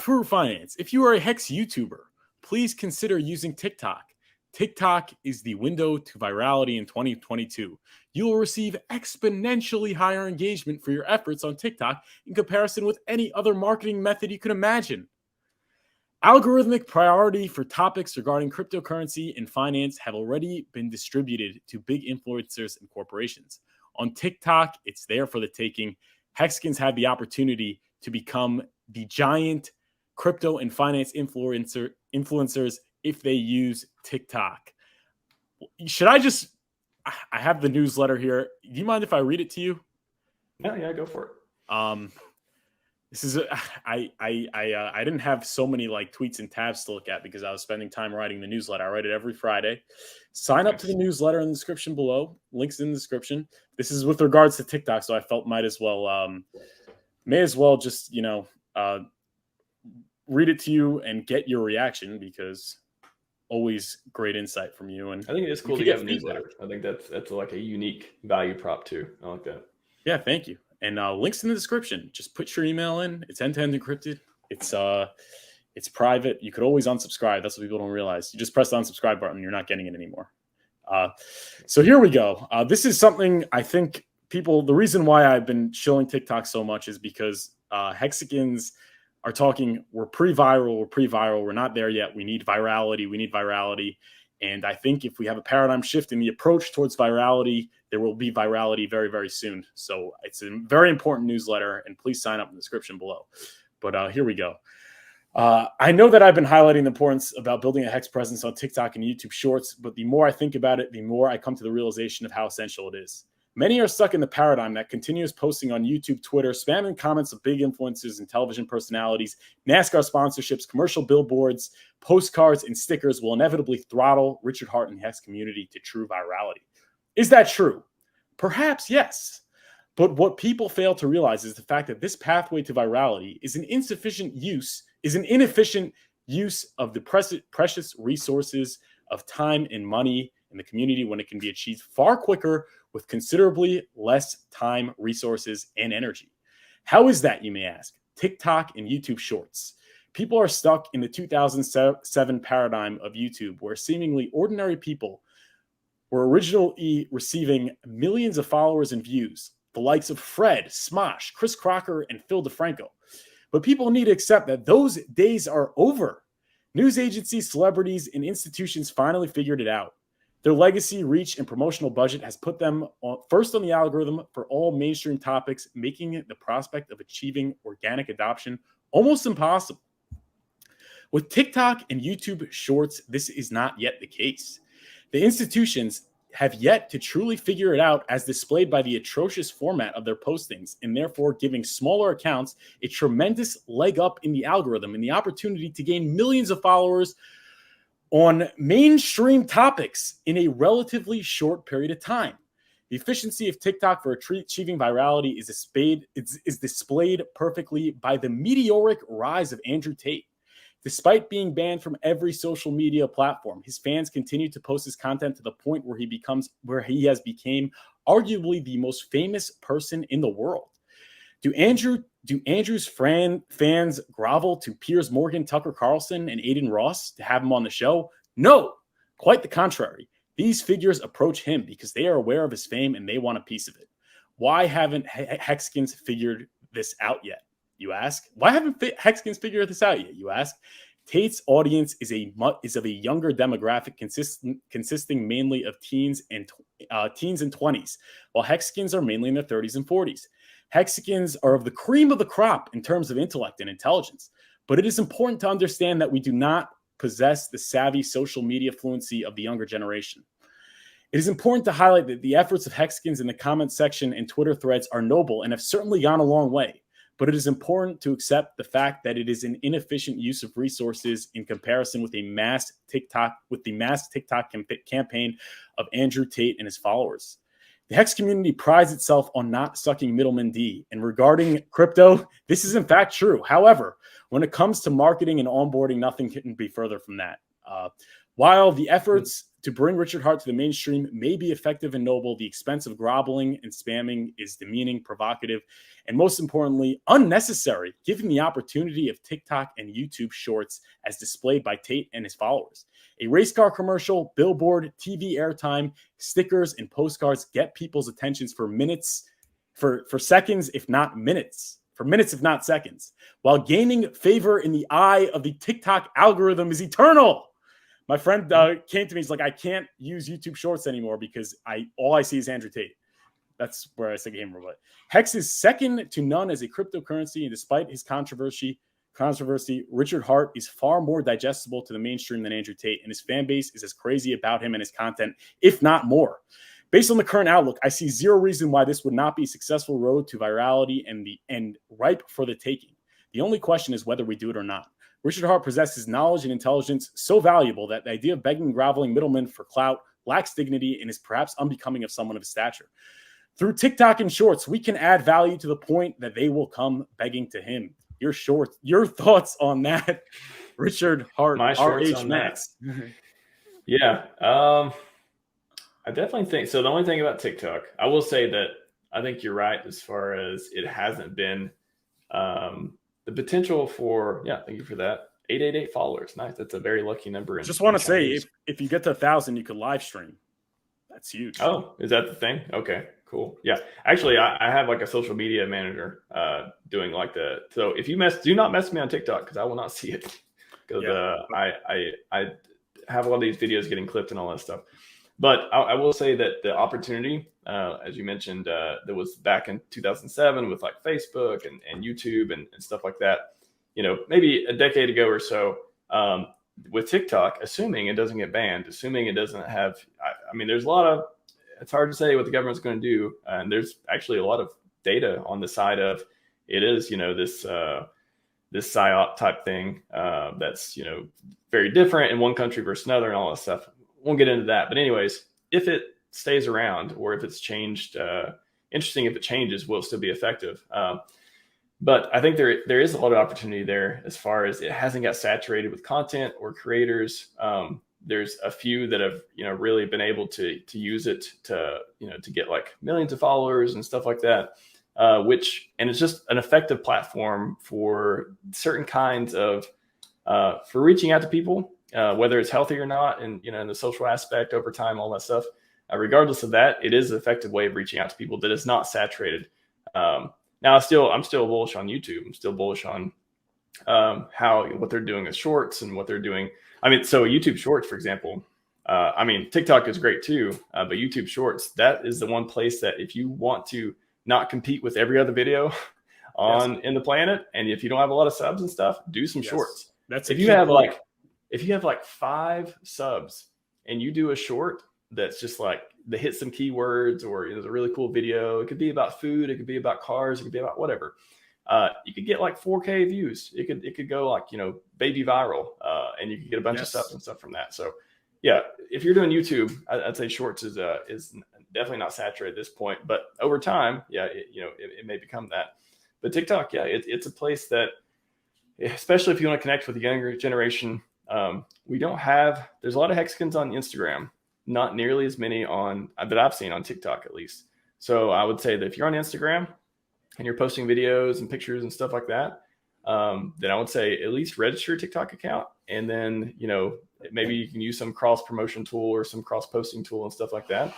For finance, if you are a Hex YouTuber, please consider using TikTok. TikTok is the window to virality in 2022. You will receive exponentially higher engagement for your efforts on TikTok in comparison with any other marketing method you can imagine. Algorithmic priority for topics regarding cryptocurrency and finance have already been distributed to big influencers and corporations. On TikTok, it's there for the taking. Hexicans have the opportunity to become the giant crypto and finance influencers if they use TikTok. Should I I have the newsletter here. Do you mind if I read it to you? Yeah, go for it. This is I didn't have so many like tweets and tabs to look at because I was spending time writing the newsletter. I write it every Friday. Sign up to the newsletter in the description below. Links in the description. This is with regards to TikTok, so I felt may as well just read it to you and get your reaction, because always great insight from you. And I think it is cool to get a newsletter. I think that's like a unique value prop too. I like that. Yeah, thank you. And links in the description. Just put your email in. It's end-to-end encrypted. It's private. You could always unsubscribe. That's what people don't realize. You just press the unsubscribe button. You're not getting it anymore. So here we go. This is something I think people, the reason why I've been shilling TikTok so much is because Hexicans are talking, we're pre-viral, we're not there yet. We need virality. And I think if we have a paradigm shift in the approach towards virality, there will be virality very, very soon. So it's a very important newsletter, and please sign up in the description below. But here we go. I know that I've been highlighting the importance about building a Hex presence on TikTok and YouTube Shorts, but the more I think about it, the more I come to the realization of how essential it is. Many are stuck in the paradigm that continuous posting on YouTube, Twitter, spamming comments of big influencers and television personalities, NASCAR sponsorships, commercial billboards, postcards, and stickers will inevitably throttle Richard Hart and the Hex community to true virality. Is that true? Perhaps yes. But what people fail to realize is the fact that this pathway to virality is an inefficient use of the precious resources of time and money in the community when it can be achieved far quicker with considerably less time, resources, and energy. How is that, you may ask? TikTok and YouTube Shorts. People are stuck in the 2007 paradigm of YouTube, where seemingly ordinary people were originally receiving millions of followers and views, the likes of Fred, Smosh, Chris Crocker, and Phil DeFranco. But people need to accept that those days are over. News agencies, celebrities, and institutions finally figured it out. Their legacy, reach, and promotional budget has put them first on the algorithm for all mainstream topics, making it the prospect of achieving organic adoption almost impossible. With TikTok and YouTube Shorts, this is not yet the case. The institutions have yet to truly figure it out, as displayed by the atrocious format of their postings, and therefore giving smaller accounts a tremendous leg up in the algorithm and the opportunity to gain millions of followers on mainstream topics in a relatively short period of time. The efficiency of TikTok for achieving virality is displayed perfectly by the meteoric rise of Andrew Tate. Despite being banned from every social media platform, his fans continue to post his content to the point where he has become arguably the most famous person in the world. Do Andrew's fans grovel to Piers Morgan, Tucker Carlson, and Aiden Ross to have him on the show? No, quite the contrary. These figures approach him because they are aware of his fame and they want a piece of it. Why haven't Hexicans figured this out yet, you ask? Why haven't Hexicans figured this out yet, you ask? Tate's audience is of a younger demographic consisting mainly of teens and 20s, while Hexicans are mainly in their 30s and 40s. Hexicans are of the cream of the crop in terms of intellect and intelligence, but it is important to understand that we do not possess the savvy social media fluency of the younger generation. It is important to highlight that the efforts of Hexicans in the comment section and Twitter threads are noble and have certainly gone a long way, but it is important to accept the fact that it is an inefficient use of resources in comparison with the mass TikTok campaign of Andrew Tate and his followers. The Hex community prides itself on not sucking middleman D. And regarding crypto, this is in fact true. However, when it comes to marketing and onboarding, nothing can be further from that. While the efforts to bring Richard Hart to the mainstream may be effective and noble, the expense of groveling and spamming is demeaning, provocative, and most importantly, unnecessary, given the opportunity of TikTok and YouTube Shorts as displayed by Tate and his followers. A race car commercial, billboard, TV airtime, stickers, and postcards get people's attentions for minutes, for seconds, if not minutes. For minutes, if not seconds. While gaining favor in the eye of the TikTok algorithm is eternal. My friend came to me. He's like, I can't use YouTube Shorts anymore because all I see is Andrew Tate. That's where I say game robot. Hex is second to none as a cryptocurrency, and despite his controversy, Richard Hart is far more digestible to the mainstream than Andrew Tate, and his fan base is as crazy about him and his content, if not more. Based on the current outlook, I see zero reason why this would not be a successful road to virality and ripe for the taking. The only question is whether we do it or not. Richard Hart possesses knowledge and intelligence so valuable that the idea of begging and groveling middlemen for clout lacks dignity and is perhaps unbecoming of someone of his stature. Through TikTok and Shorts, we can add value to the point that they will come begging to him. Your thoughts on that, Richard Hart, My shorts on RHMax. Yeah, I definitely think so. The only thing about TikTok, I will say that I think you're right as far as it hasn't been the potential for, thank you for that. 888 followers. Nice. That's a very lucky number. Just want to say, if you get to 1,000, you could live stream. That's huge. Oh, is that the thing? Okay, cool. Yeah. Actually, I have like a social media manager doing like so if you do not mess with me on TikTok because I will not see it because I have a lot of these videos getting clipped and all that stuff. But I will say that the opportunity, as you mentioned, that was back in 2007 with like Facebook and YouTube and stuff like that, maybe a decade ago or so, with TikTok, assuming it doesn't get banned, assuming it doesn't have, I mean, there's a lot of, it's hard to say what the government's going to do. And there's actually a lot of data on the side of it is, this PSYOP type thing that's, very different in one country versus another and all that stuff. Won't get into that. But anyways, if it stays around or if it's changed, interesting if it changes, will it still be effective? But I think there is a lot of opportunity there as far as it hasn't got saturated with content or creators. There's a few that have, really been able to use it to get like millions of followers and stuff like that, and it's just an effective platform for certain kinds of, for reaching out to people, whether it's healthy or not, and in the social aspect over time, all that stuff. Regardless of that, it is an effective way of reaching out to people that is not saturated. Now, I'm still bullish on YouTube. I'm still bullish on what they're doing with Shorts and what they're doing. I mean, so YouTube Shorts, for example. TikTok is great too, but YouTube Shorts, that is the one place that if you want to not compete with every other video in the planet, and if you don't have a lot of subs and stuff, do some Shorts. That's if you have like 5 subs and you do a short that's just like that hits some keywords, or it's a really cool video. It could be about food. It could be about cars. It could be about whatever. You could get like 4K views. It could go like, baby viral, and you could get a bunch of subs and stuff from that. So yeah, if you're doing YouTube, I'd say Shorts is definitely not saturated at this point, but over time, it may become that. But TikTok, it's a place that, especially if you want to connect with the younger generation, there's a lot of Hexicans on Instagram, not nearly as many that I've seen on TikTok at least. So I would say that if you're on Instagram and you're posting videos and pictures and stuff like that, then I would say at least register a TikTok account. And then, maybe you can use some cross promotion tool or some cross posting tool and stuff like that.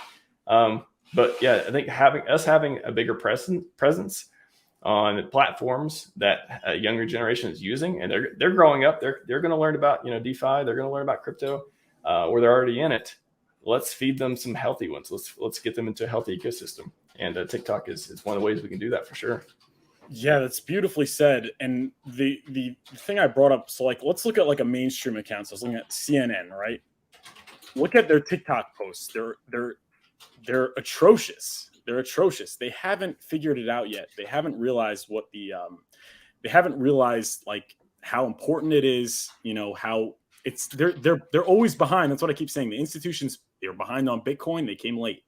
But yeah, I think having a bigger presence on platforms that a younger generation is using, and they're growing up, they're going to learn about, DeFi, they're going to learn about crypto, or they're already in it. Let's feed them some healthy ones. Let's get them into a healthy ecosystem. And TikTok is one of the ways we can do that for sure. Yeah, that's beautifully said. And the thing I brought up, so like, let's look at like a mainstream account. So I was looking at CNN, right? Look at their TikTok posts. They're atrocious. They're atrocious. They haven't figured it out yet. They haven't realized they haven't realized like how important it is, how it's, they're always behind. That's what I keep saying. The institutions, they were behind on Bitcoin. They came late.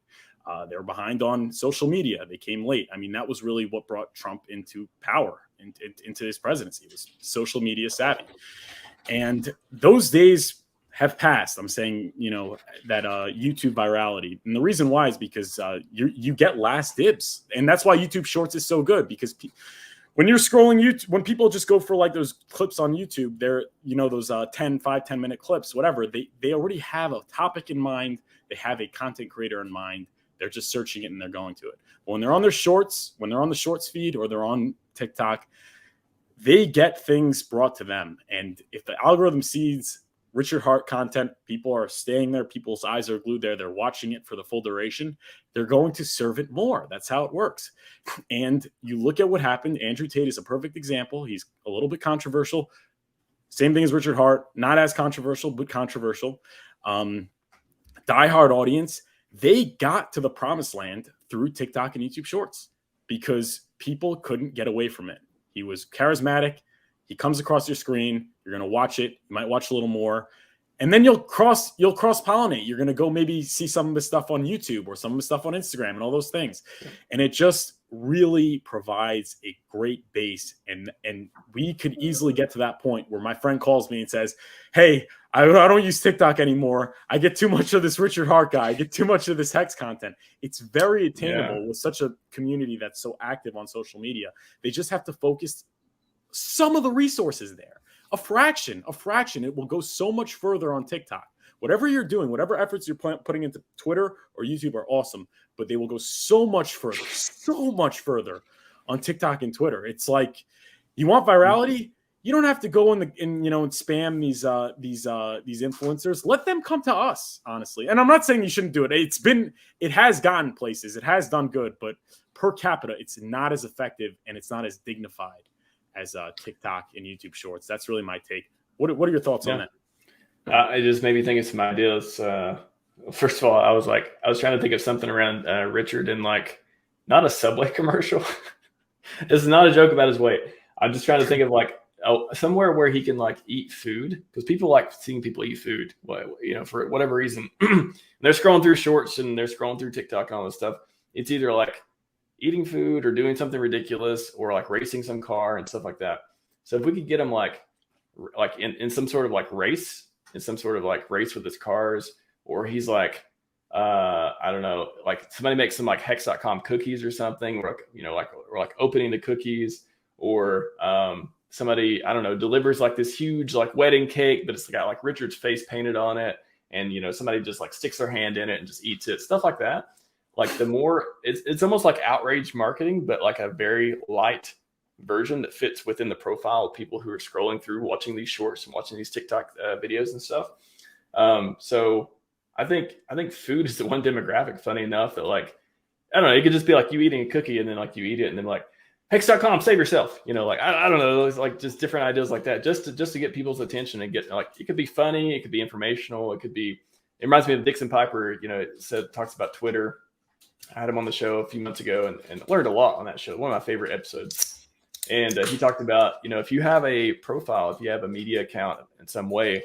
They were behind on social media. They came late. I mean, that was really what brought Trump into power, into his presidency, was social media savvy. And those days have passed. I'm saying, that YouTube virality. And the reason why is because you get last dibs. And that's why YouTube Shorts is so good, because when you're scrolling YouTube, when people just go for like those clips on YouTube, they're, those 10 minute clips, whatever, they already have a topic in mind. They have a content creator in mind. They're just searching it and they're going to it. But when they're on their shorts, when they're on the shorts feed or they're on TikTok, they get things brought to them. And if the algorithm sees Richard Hart content, people are staying there, people's eyes are glued there, they're watching it for the full duration, they're going to serve it more. That's how it works. And you look at what happened. Andrew Tate is a perfect example. He's a little bit controversial. Same thing as Richard Hart, not as controversial, but controversial. Diehard audience, they got to the promised land through TikTok and YouTube Shorts because people couldn't get away from it. He was charismatic. He comes across your screen. You're going to watch it. You might watch a little more. And then you'll cross-pollinate. You're going to go maybe see some of the stuff on YouTube or some of the stuff on Instagram and all those things. And it just really provides a great base. And we could easily get to that point where my friend calls me and says, hey, I don't use TikTok anymore. I get too much of this Richard Hart guy. I get too much of this Hex content. It's very attainable with such a community that's so active on social media. They just have to focus some of the resources there. A fraction, it will go so much further on TikTok. Whatever you're doing, whatever efforts you're putting into Twitter or YouTube are awesome, but they will go so much further on TikTok and Twitter. It's like, you want virality? You don't have to go and spam these influencers. Let them come to us, honestly. And I'm not saying you shouldn't do it. It has gotten places. It has done good, but per capita, it's not as effective and it's not as dignified as TikTok and YouTube Shorts. That's really my take. What are your thoughts on that? It just made me think of some ideas. First of all, I was trying to think of something around Richard and like not a Subway commercial. This is not a joke about his weight. I'm just trying to think of like somewhere where he can like eat food, because people like seeing people eat food, for whatever reason. They're scrolling through shorts and they're scrolling through TikTok and all this stuff. It's either like eating food or doing something ridiculous or like racing some car and stuff like that. So if we could get him like in some sort of like race, with his cars, or he's like, I don't know, like somebody makes some like hex.com cookies or something, or like opening the cookies, or somebody, I don't know, delivers like this huge like wedding cake, but it's got like Richard's face painted on it. And, somebody just like sticks their hand in it and just eats it, stuff like that. Like the more it's almost like outrage marketing, but like a very light version that fits within the profile of people who are scrolling through, watching these shorts and watching these TikTok videos and stuff. So I think food is the one demographic, funny enough, that like, I don't know, it could just be like you eating a cookie and then like you eat it and then like, hex.com, save yourself. Like, I don't know, it's like just different ideas like that, just to get people's attention and get like, it could be funny, it could be informational, it reminds me of Dixon Piper, talks about Twitter. I had him on the show a few months ago and learned a lot on that show. One of my favorite episodes. And he talked about, if you have a profile, if you have a media account in some way,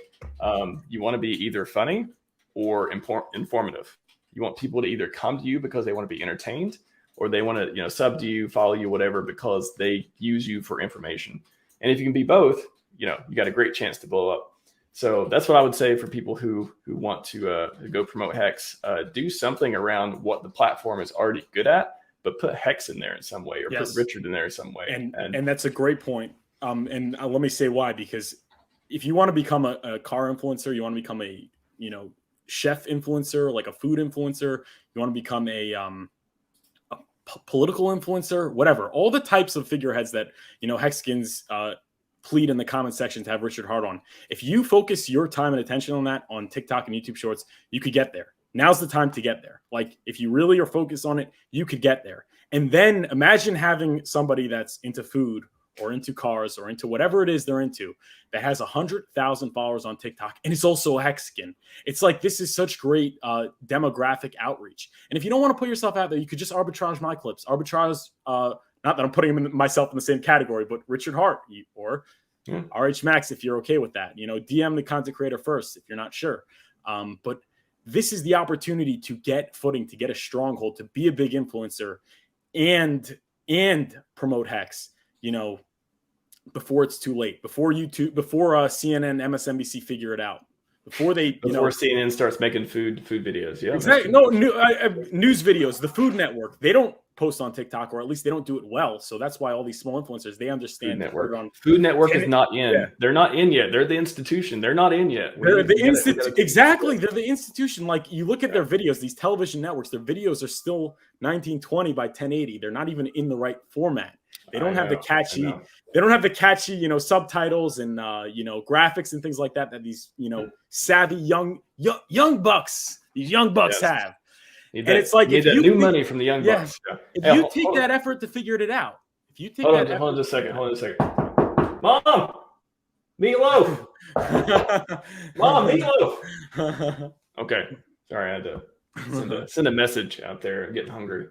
you want to be either funny or informative. You want people to either come to you because they want to be entertained, or they want to, sub to you, follow you, whatever, because they use you for information. And if you can be both, you got a great chance to blow up. So that's what I would say for people who want to go promote Hex. Do something around what the platform is already good at, but put Hex in there in some way, or put Richard in there in some way. And that's a great point. And let me say why, because if you want to become a car influencer, you want to become a, chef influencer, like a food influencer, you want to become a political influencer, whatever, all the types of figureheads that, Hexkins plead in the comment section to have Richard Hart on. If you focus your time and attention on that on TikTok and YouTube Shorts, you could get there. Now's the time to get there. Like, if you really are focused on it, you could get there. And then imagine having somebody that's into food or into cars or into whatever it is they're into that has 100,000 followers on TikTok and it's also a Hexkin. It's like, this is such great demographic outreach. And if you don't want to put yourself out there, you could just arbitrage my clips. Not that I'm putting myself in the same category, but Richard Hart or RHMax, if you're okay with that. DM the content creator first if you're not sure. But this is the opportunity to get footing, to get a stronghold, to be a big influencer and promote Hex, before it's too late, before YouTube, before CNN, MSNBC figure it out. before they, before CNN starts making food videos. Yeah, exactly. No, news videos. The Food Network, they don't post on TikTok, or at least they don't do it well. So that's why all these small influencers, they understand. Food Network is not in. Yeah. They're not in yet. They're the institution. They're not in yet. They're the institution. Exactly. They're the institution. Like, you look at their videos, these television networks, their videos are still 1920 by 1080. They're not even in the right format. They don't have the catchy. They don't have the catchy, subtitles and graphics and things like that these savvy young bucks, these young bucks have. It's like, if you new money from the young bucks. Yeah. If you take that effort to figure it out, if you take hold on just a second. Mom, meatloaf. Mom, meatloaf. Okay, sorry, I had to send a message out there. I'm getting hungry.